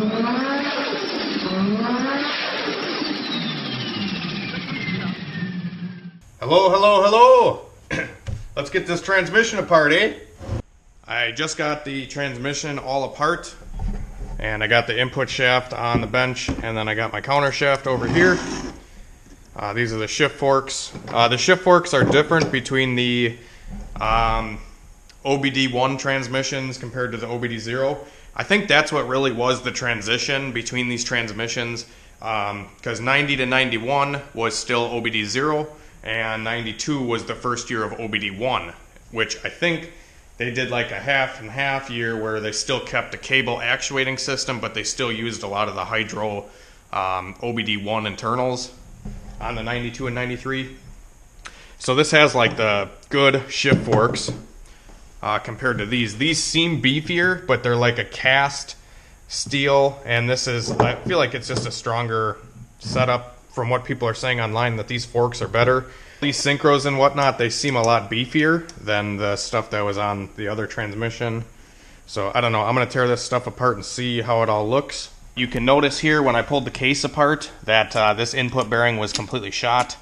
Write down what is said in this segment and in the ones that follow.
Hello, hello, hello! Let's get this transmission apart, eh? I just got the transmission all apart, and I got the input shaft on the bench, and then I got my counter shaft over here. These are the shift forks. The shift forks are different between the OBD1 transmissions compared to the OBD0. I think that's what really was the transition between these transmissions, because 90 to 91 was still OBD0, and 92 was the first year of OBD1, which I think they did like a half and half year where they still kept a cable actuating system, but they still used a lot of the hydro OBD1 internals on the 92 and 93. So this has like the good shift forks compared to these. These seem beefier, but they're like a cast steel, and this is, I feel like it's just a stronger setup from what people are saying online, that these forks are better. These synchros and whatnot, they seem a lot beefier than the stuff that was on the other transmission. So I don't know, I'm going to tear this stuff apart and see how it all looks. You can notice here when I pulled the case apart that this input bearing was completely shot.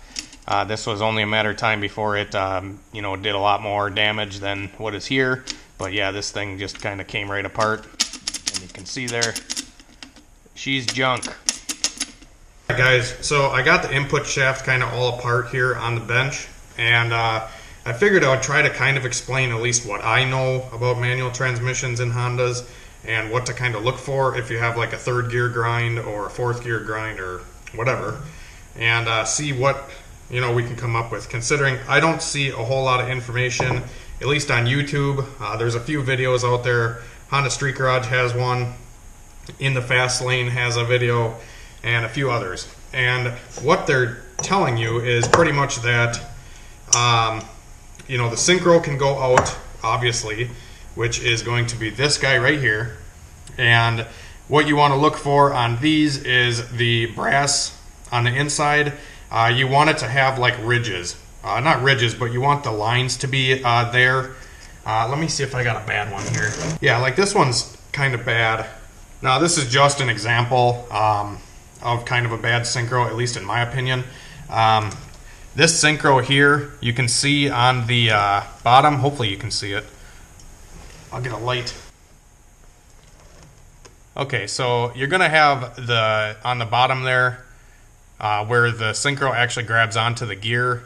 This was only a matter of time before it did a lot more damage than what is here. But yeah, this thing just kind of came right apart. And you can see there, she's junk. Guys, so I got the input shaft kind of all apart here on the bench, and I figured I would try to kind of explain at least what I know about manual transmissions in Hondas and what to kind of look for if you have like a third gear grind or a fourth gear grind or whatever, and see what we can come up with, considering I don't see a whole lot of information, at least on YouTube. There's a few videos out there. Honda Street Garage has one, In the Fast Lane has a video, and a few others. And what they're telling you is pretty much that the synchro can go out, obviously, which is going to be this guy right here. And what you want to look for on these is the brass on the inside. You want it to have like ridges, not ridges, but you want the lines to be there. Let me see if I got a bad one here. Yeah, like this one's kind of bad. Now this is just an example of kind of a bad synchro, at least in my opinion. This synchro here, you can see on the bottom, hopefully you can see it. I'll get a light. Okay, so you're gonna have on the bottom there, where the synchro actually grabs onto the gear,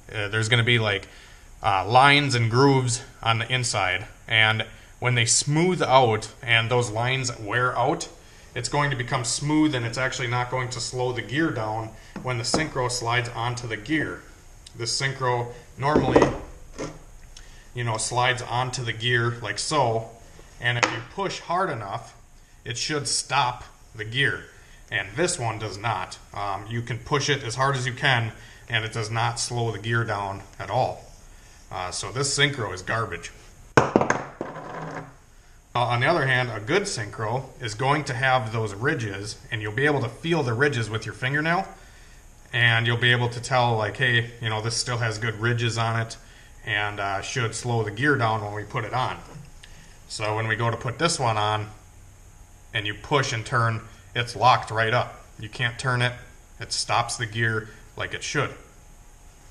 there's gonna be like lines and grooves on the inside, and when they smooth out and those lines wear out, it's going to become smooth, and it's actually not going to slow the gear down when the synchro slides onto the gear. The synchro normally, slides onto the gear like so, and if you push hard enough, it should stop the gear. And this one does not. You can push it as hard as you can, and it does not slow the gear down at all. So this synchro is garbage. On the other hand, a good synchro is going to have those ridges, and you'll be able to feel the ridges with your fingernail, and you'll be able to tell, like, hey, this still has good ridges on it, and should slow the gear down when we put it on. So when we go to put this one on, and you push and turn, it's locked right up. You can't turn it. It stops the gear like it should.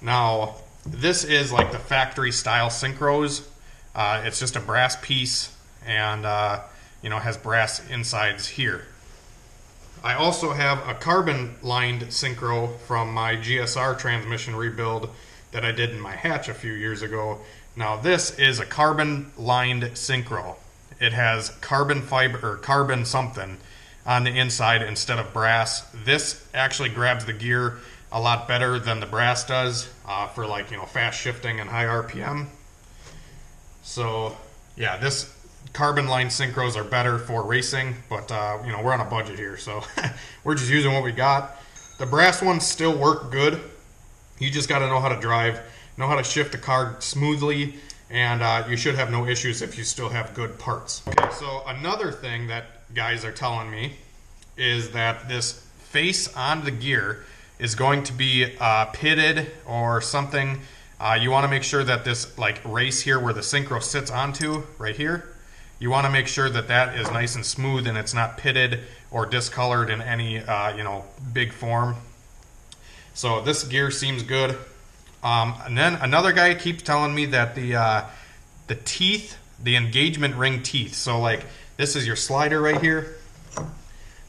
Now, this is like the factory style synchros. It's just a brass piece, and has brass insides here. I also have a carbon lined synchro from my GSR transmission rebuild that I did in my hatch a few years ago. Now this is a carbon lined synchro. It has carbon fiber or carbon something on the inside instead of brass. This actually grabs the gear a lot better than the brass does for fast shifting and high RPM. So yeah, this carbon line synchros are better for racing, but we're on a budget here, so we're just using what we got. The brass ones still work good. You just got to know how to drive, know how to shift the car smoothly, and you should have no issues if you still have good parts. Okay, so another thing that guys are telling me is that this face on the gear is going to be pitted or something. You want to make sure that this race here where the synchro sits onto right here, you want to make sure that that is nice and smooth and it's not pitted or discolored in any big form. So this gear seems good. And then another guy keeps telling me that the teeth, the engagement ring teeth. So like this is your slider right here.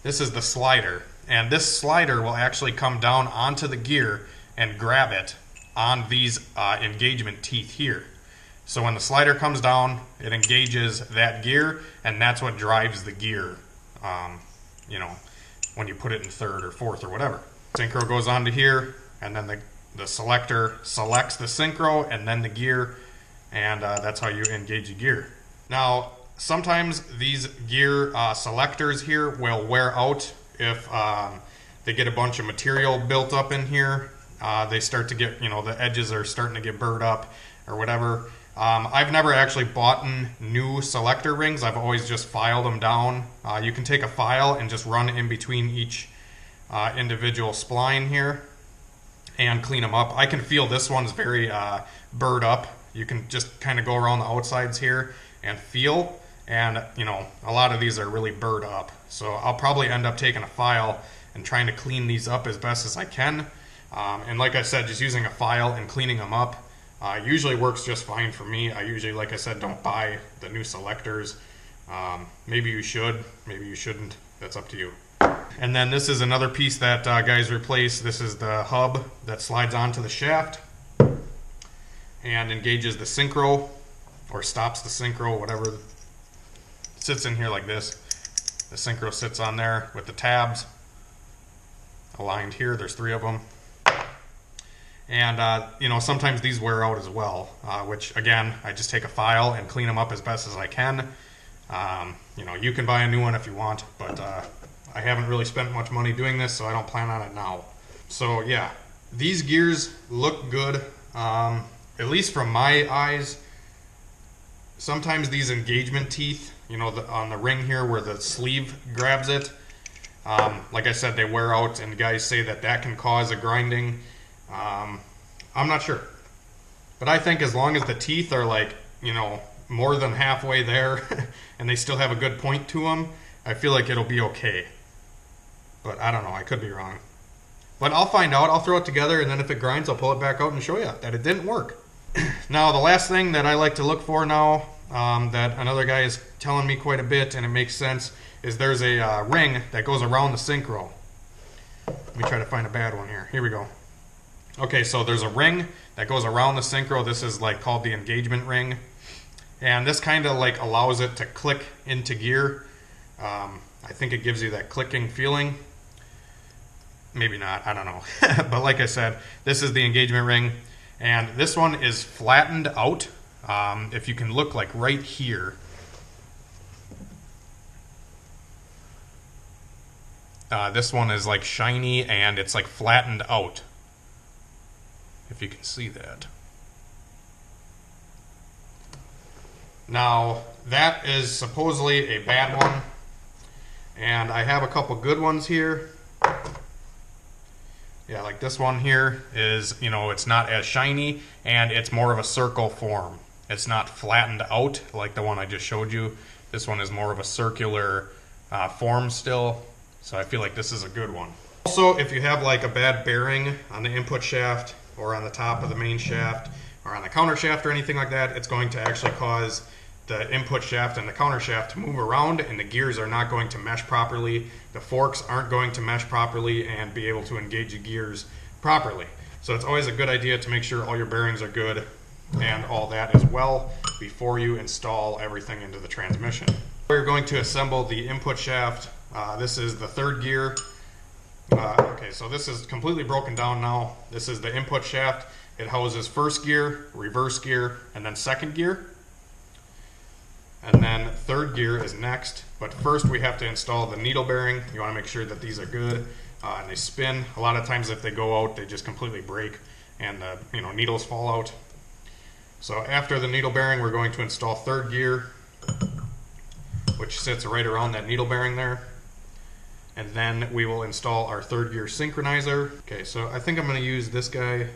This is the slider, and this slider will actually come down onto the gear and grab it on these engagement teeth here. So when the slider comes down, it engages that gear, and that's what drives the gear. When you put it in third or fourth or whatever. Synchro goes onto here, and then the selector selects the synchro and then the gear, and that's how you engage the gear. Now, sometimes these gear selectors here will wear out if they get a bunch of material built up in here. They start to get, the edges are starting to get burred up or whatever. I've never actually bought new selector rings. I've always just filed them down. You can take a file and just run in between each individual spline here and clean them up. I can feel this one's very burred up. You can just kind of go around the outsides here and feel, and a lot of these are really burred up. So I'll probably end up taking a file and trying to clean these up as best as I can. And like I said, just using a file and cleaning them up usually works just fine for me. I usually, like I said, don't buy the new selectors. Maybe you should, maybe you shouldn't. That's up to you. And then this is another piece that guys replace. This is the hub that slides onto the shaft and engages the synchro, or stops the synchro, whatever. It sits in here like this. The synchro sits on there with the tabs aligned here. There's 3 of them. And, sometimes these wear out as well, which, again, I just take a file and clean them up as best as I can. You can buy a new one if you want, but I haven't really spent much money doing this, so I don't plan on it now. So, yeah, these gears look good, at least from my eyes. Sometimes these engagement teeth, on the ring here where the sleeve grabs it, like I said, they wear out, and guys say that can cause a grinding. I'm not sure, but I think as long as the teeth are more than halfway there and they still have a good point to them, I feel like it'll be okay. But I don't know, I could be wrong. But I'll find out. I'll throw it together, and then if it grinds, I'll pull it back out and show you that it didn't work. Now, the last thing that I like to look for now, that another guy is telling me quite a bit, and it makes sense, is there's a ring that goes around the synchro. Let me try to find a bad one here. Here we go. Okay, so there's a ring that goes around the synchro. This is called the engagement ring. And this kind of allows it to click into gear. I think it gives you that clicking feeling. Maybe not, I don't know. But like I said, this is the engagement ring. And this one is flattened out. If you can look right here. This one is shiny, and it's flattened out. If you can see that. Now, that is supposedly a bad one, and I have a couple good ones here. Yeah, like this one here is, it's not as shiny, and it's more of a circle form. It's not flattened out like the one I just showed you. This one is more of a circular form still, so I feel like this is a good one. Also, if you have a bad bearing on the input shaft, or on the top of the main shaft, or on the counter shaft or anything like that, it's going to actually cause the input shaft and the counter shaft to move around, and the gears are not going to mesh properly. The forks aren't going to mesh properly and be able to engage the gears properly. So it's always a good idea to make sure all your bearings are good and all that as well before you install everything into the transmission. We're going to assemble the input shaft. This is the 3rd gear. Okay, so this is completely broken down now. This is the input shaft. It houses 1st gear, reverse gear, and then 2nd gear. And then 3rd gear is next. But first we have to install the needle bearing. You want to make sure that these are good and they spin. A lot of times if they go out, they just completely break and the needles fall out. So after the needle bearing, we're going to install 3rd gear, which sits right around that needle bearing there. And then we will install our 3rd gear synchronizer. Okay, so I think I'm going to use this guy.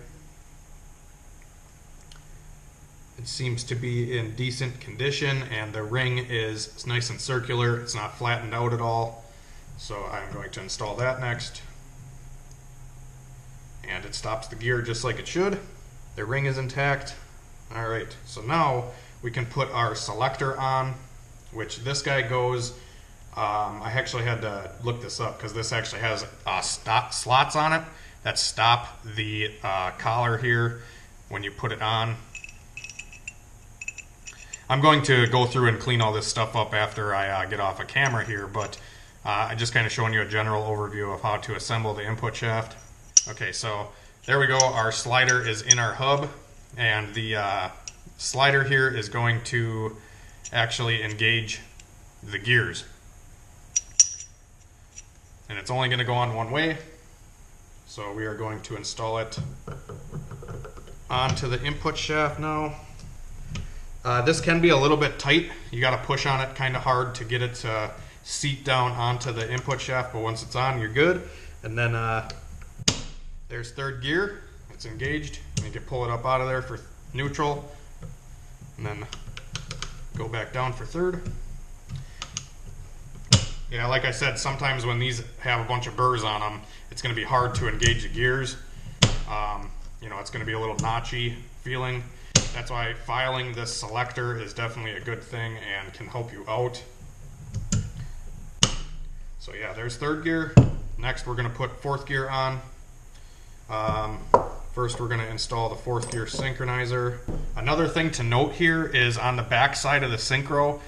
It seems to be in decent condition, and the ring is nice and circular. It's not flattened out at all. So I'm going to install that next. And it stops the gear just like it should. The ring is intact. Alright, so now we can put our selector on, which this guy goes, I actually had to look this up because this actually has slots on it that stop the collar here when you put it on. I'm going to go through and clean all this stuff up after I get off a camera here, but I'm just kind of showing you a general overview of how to assemble the input shaft. Okay, so there we go. Our slider is in our hub, and the slider here is going to actually engage the gears. And it's only going to go on one way, so we are going to install it onto the input shaft now. This can be a little bit tight. You got to push on it kind of hard to get it to seat down onto the input shaft, but once it's on, you're good. And then there's third gear. It's engaged. You can pull it up out of there for neutral, and then go back down for third. Yeah, like I said, sometimes when these have a bunch of burrs on them, it's going to be hard to engage the gears. You know, it's going to be a little notchy feeling. That's why filing this selector is definitely a good thing and can help you out. So yeah, there's third gear. Next, we're going to put fourth gear on. First, we're going to install the fourth gear synchronizer. Another thing to note here is on the back side of the synchro,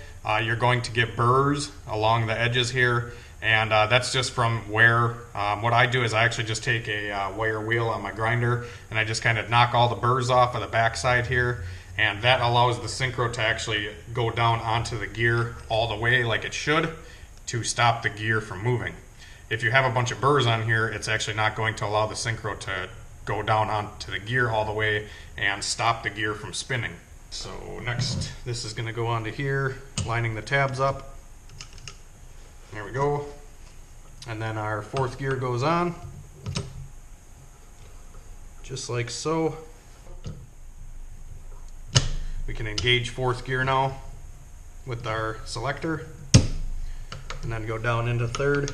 you're going to get burrs along the edges here, and that's just from wear. What I do is I actually just take a wire wheel on my grinder, and I just kind of knock all the burrs off of the back side here, and that allows the synchro to actually go down onto the gear all the way like it should to stop the gear from moving. If you have a bunch of burrs on here, it's actually not going to allow the synchro to go down onto the gear all the way and stop the gear from spinning. So next, this is going to go onto here, lining the tabs up. There we go. And then our fourth gear goes on, just like so. We can engage fourth gear now with our selector, and then go down into third.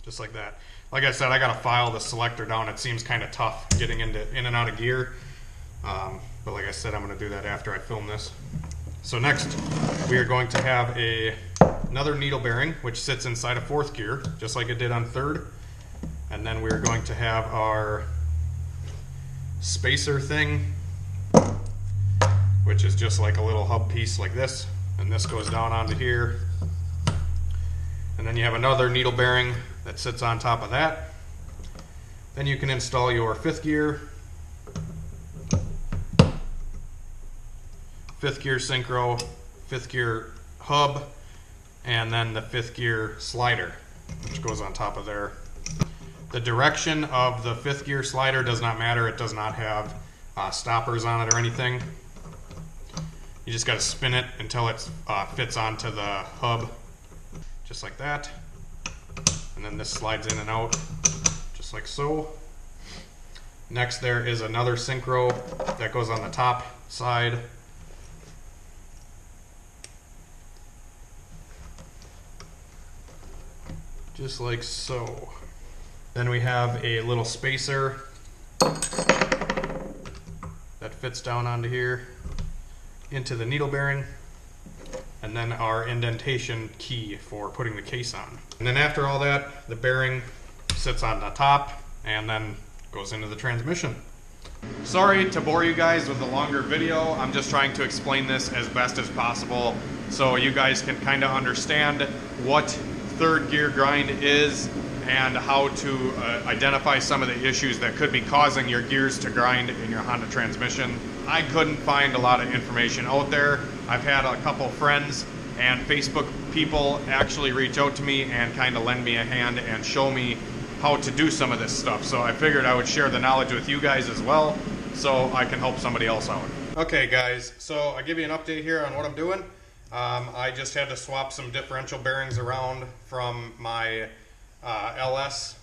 Just like that. Like I said, I gotta file the selector down. It seems kind of tough getting in and out of gear. But like I said, I'm gonna do that after I film this. So next, we are going to have another needle bearing, which sits inside of fourth gear, just like it did on third. And then we're going to have our spacer thing, which is just like a little hub piece like this. And this goes down onto here. And then you have another needle bearing that sits on top of that. Then you can install your fifth gear synchro, fifth gear hub, and then the fifth gear slider, which goes on top of there. The direction of the fifth gear slider does not matter. It does not have stoppers on it or anything. You just got to spin it until it fits onto the hub, just like that. And then this slides in and out, just like so. Next, there is another synchro that goes on the top side. Just like so. Then we have a little spacer that fits down onto here into the needle bearing, and then our indentation key for putting the case on. And then after all that, the bearing sits on the top and then goes into the transmission. Sorry to bore you guys with a longer video. I'm just trying to explain this as best as possible so you guys can kind of understand what third gear grind is and how to identify some of the issues that could be causing your gears to grind in your Honda transmission. I couldn't find a lot of information out there. I've had a couple friends and Facebook people actually reach out to me and kind of lend me a hand and show me how to do some of this stuff. So I figured I would share the knowledge with you guys as well so I can help somebody else out. Okay guys, so I'll give you an update here on what I'm doing. I just had to swap some differential bearings around from my LS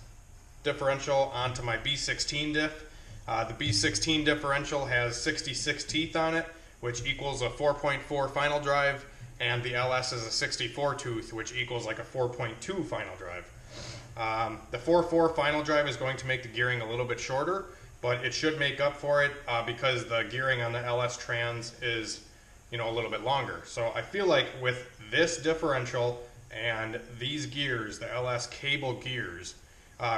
differential onto my B16 diff. The B16 differential has 66 teeth on it, which equals a 4.4 final drive, and the LS is a 64 tooth, which equals like a 4.2 final drive. The 4.4 final drive is going to make the gearing a little bit shorter, but it should make up for it because the gearing on the LS trans is, a little bit longer. So I feel like with this differential and these gears, the LS cable gears,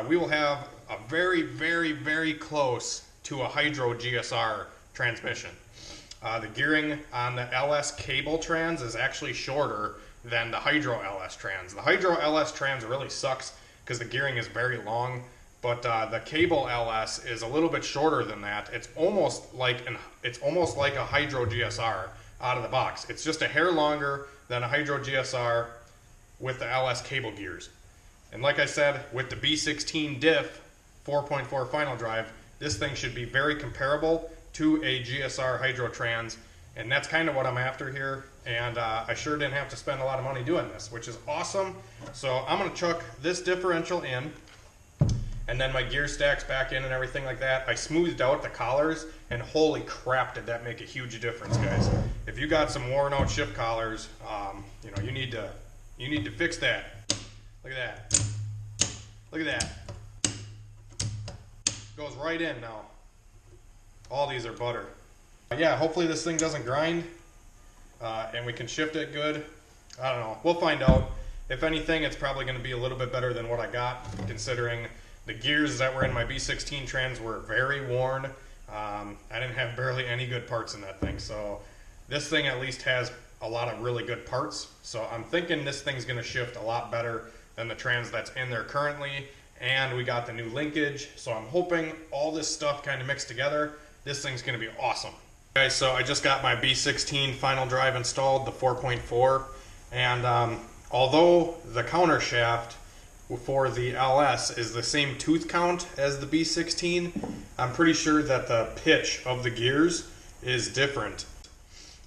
we will have a very, very, very close to a Hydro GSR transmission. The gearing on the LS cable trans is actually shorter than the Hydro LS trans. The Hydro LS trans really sucks because the gearing is very long, but the cable LS is a little bit shorter than that. It's almost like a Hydro GSR out of the box. It's just a hair longer than a Hydro GSR with the LS cable gears. And like I said, with the B16 diff 4.4 final drive, this thing should be very comparable to a GSR Hydro trans, and that's kind of what I'm after here. And I sure didn't have to spend a lot of money doing this, which is awesome. So I'm gonna chuck this differential in, and then my gear stacks back in and everything like that. I smoothed out the collars, and holy crap, did that make a huge difference, guys. If you got some worn out shift collars, you need to fix that. Look at that. Look at that. Goes right in now. All these are butter. Yeah, hopefully this thing doesn't grind, and we can shift it good. I don't know. We'll find out. If anything, it's probably going to be a little bit better than what I got, considering the gears that were in my B16 trans were very worn. I didn't have barely any good parts in that thing, so this thing at least has a lot of really good parts. So I'm thinking this thing's going to shift a lot better than the trans that's in there currently, and we got the new linkage, so I'm hoping all this stuff kind of mixed together, this thing's going to be awesome. Okay, so I just got my B16 final drive installed, the 4.4, and although the counter shaft for the LS is the same tooth count as the B16, I'm pretty sure that the pitch of the gears is different.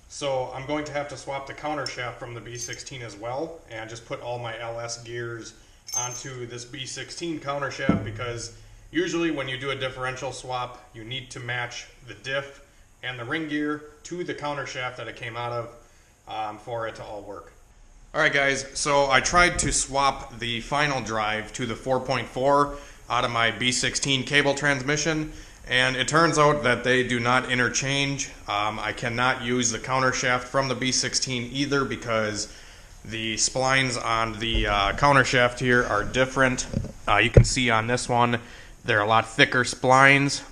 So I'm going to have to swap the counter shaft from the B16 as well, and just put all my LS gears onto this B16 counter shaft, because usually when you do a differential swap, you need to match the diff and the ring gear to the counter shaft that it came out of for it to all work. Alright guys, so I tried to swap the final drive to the 4.4 out of my B16 cable transmission, and it turns out that they do not interchange. I cannot use the counter shaft from the B16 either, because the splines on the counter shaft here are different. You can see on this one they're a lot thicker splines,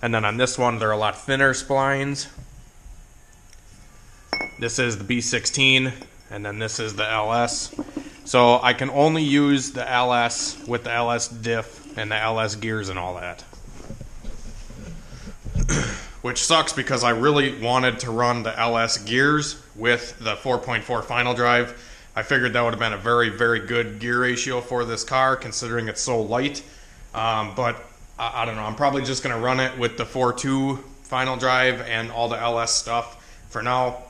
and then on this one they're a lot thinner splines. This is the B16, and then this is the LS. So I can only use the LS with the LS diff and the LS gears and all that. Which sucks, because I really wanted to run the LS gears with the 4.4 final drive. I figured that would have been a very, very good gear ratio for this car, considering it's so light. But I don't know, I'm probably just going to run it with the 4.2 final drive and all the LS stuff for now,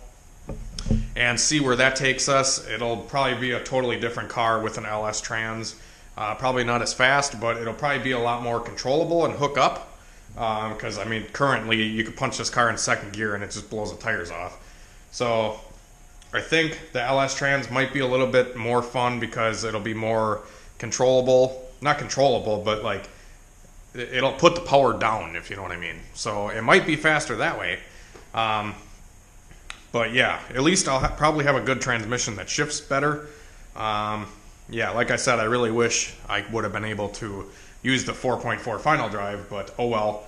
and see where that takes us. It'll probably be a totally different car with an LS trans. Probably not as fast, but it'll probably be a lot more controllable and hook up. Because I mean, currently you could punch this car in second gear and it just blows the tires off. So I think the LS trans might be a little bit more fun, because it'll be more controllable. Not controllable, but like it'll put the power down, if you know what I mean. So it might be faster that way. But yeah, at least I'll probably have a good transmission that shifts better. Yeah, like I said, I really wish I would have been able to use the 4.4 final drive, but oh well.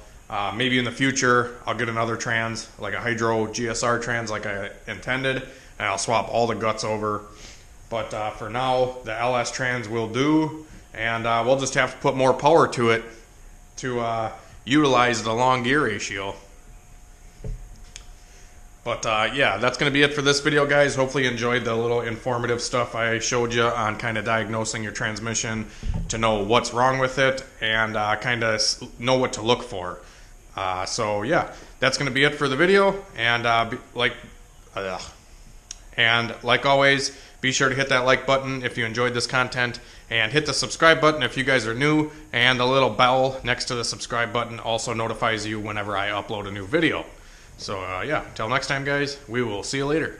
Maybe in the future I'll get another trans, like a Hydro GSR trans like I intended, and I'll swap all the guts over. But for now, the LS trans will do, and we'll just have to put more power to it to utilize the long gear ratio. But yeah, that's going to be it for this video, guys. Hopefully you enjoyed the little informative stuff I showed you on kind of diagnosing your transmission to know what's wrong with it and kind of know what to look for. So yeah, that's going to be it for the video. And like always, be sure to hit that like button if you enjoyed this content, and hit the subscribe button if you guys are new, and the little bell next to the subscribe button also notifies you whenever I upload a new video. So yeah, till next time, guys, we will see you later.